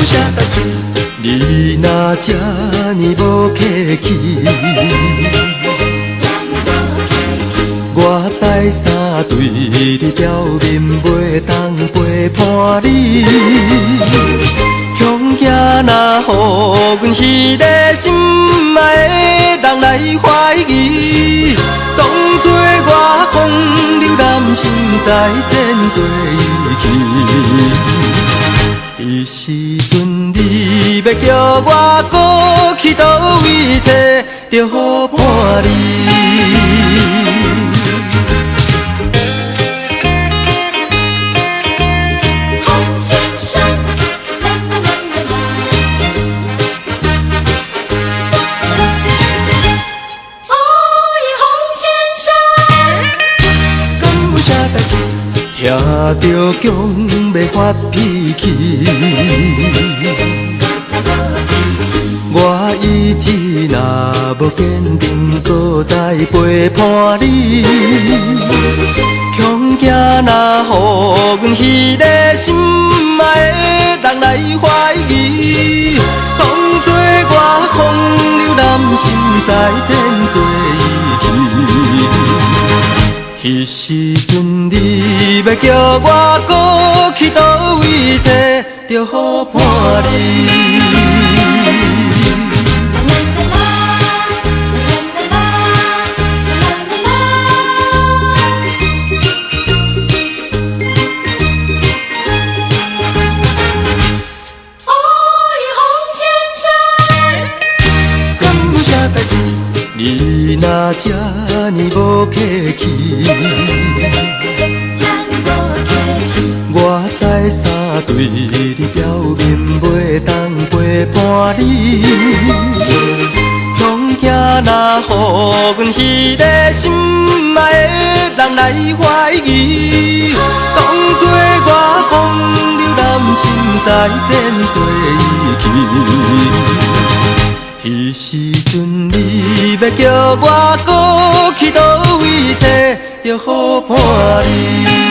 有啥代志？你若这呢无客气，我知三对你表面袂当陪伴你，恐惊若予阮迄个心爱的人来怀疑，当作我风流男心在前做伊去。迄时阵你要叫我搁去倒位找着好伴侣？听着强要发脾气，我意志若无坚定，搁再陪伴你。恐惊若予阮迄个心爱的人来怀疑，当作我风流男心在前做伊去。迄时阵你要叫我搁去倒位找着好伴侣？敢有啥代志？你若这呢无客气，我知三对你表面袂当陪伴你，恐惊若予阮迄个心爱的人来怀疑，当作我风流男心在前做伊去。迄时阵你要叫我搁去倒位找着好伴侣？